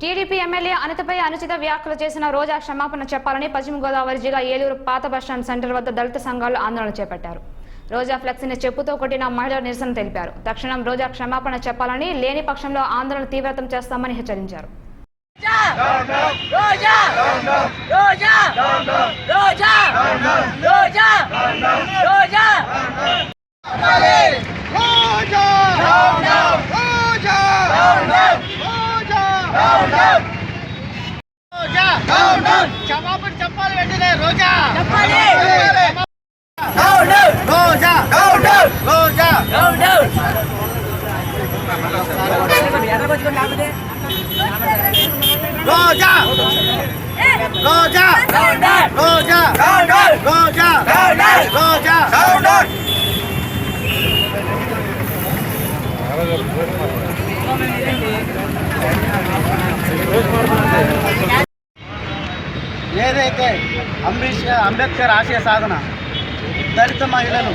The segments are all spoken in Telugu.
టీడీపీ ఎమ్మెల్యే అనితపై అనుచిత వ్యాఖ్యలు చేసిన రోజా క్షమాపణ చెప్పాలని పశ్చిమ గోదావరి జిల్లా ఏలూరు పాత బస్టాండ్ సెంటర్ వద్ద దళిత సంఘాలు ఆందోళన చేపట్టారు. రోజా ఫ్లెక్సీని చెప్పుతో కొట్టిన మహిళలు నిరసన తెలిపారు. తక్షణం రోజా క్షమాపణ చెప్పాలని, లేని పక్షంలో ఆందోళన తీవ్రతం చేస్తామని హెచ్చరించారు. క్షమాపణ చెప్పాలి వెంటనే రోజా. ఏదైతే అంబేద్కర్ ఆశయ సాధన దళిత మహిళలు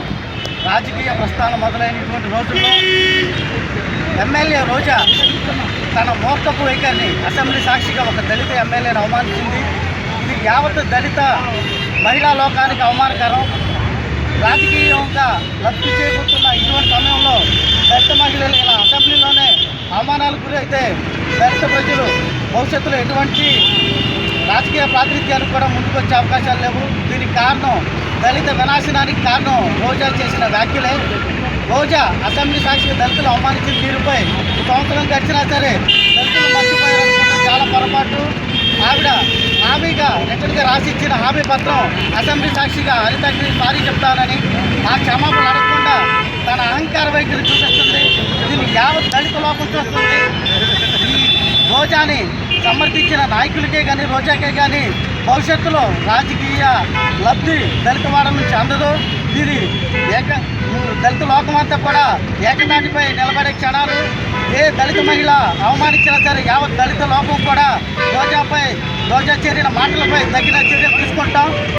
రాజకీయ ప్రస్థానం మొదలైనటువంటి రోజుల్లో ఎమ్మెల్యే రోజా తన మోస్తపు వైఖరిని అసెంబ్లీ సాక్షిగా ఒక దళిత ఎమ్మెల్యేని అవమానించింది. ఇది యావత్ దళిత మహిళా లోకానికి అవమానకరం. రాజకీయంగా లబ్ధి చేకూరుతున్న ఇటువంటి సమయంలో దళిత మహిళలు ఇలా అసెంబ్లీలోనే అవమానాలకు గురైతే దళిత ప్రజలు భవిష్యత్తులో ఎటువంటి రాజకీయ ప్రాతినిధ్యానికి కూడా ముందుకొచ్చే అవకాశాలు లేవు. దీనికి కారణం దళిత వినాశనానికి కారణం రోజా చేసిన వ్యాఖ్యలే. రోజా అసెంబ్లీ సాక్షిగా దళితులు అవమానించిన తీరుపై సంవత్సరం గడిచినా సరే దళితులు మర్చిపోయారనుకుంటే చాలా పొరపాటు. ఆవిడ హామీగా రిటర్న్గా రాసిచ్చిన హామీ పత్రం అసెంబ్లీ సాక్షిగా అనితకి సారీ చెప్తానని ఆ క్షమాపణ అడగకుండా తన అహంకార వైఖరి చూపిస్తుంది. దీన్ని యావత్ దళిత లోకం చూస్తుంది. రోజాని సమర్థించిన నాయకులకే కానీ రోజాకే కానీ భవిష్యత్తులో రాజకీయ లబ్ధి దళిత వాడ నుంచి అందదు. దీని దళిత లోకమంతా కూడా ఏకనాటిపై నిలబడే క్షణాలు. ఏ దళిత మహిళ అవమానించినా సరే యావత్ దళిత లోకం కూడా రోజా చేరిన మాటలపై తగిన చర్య తీసుకుంటాం.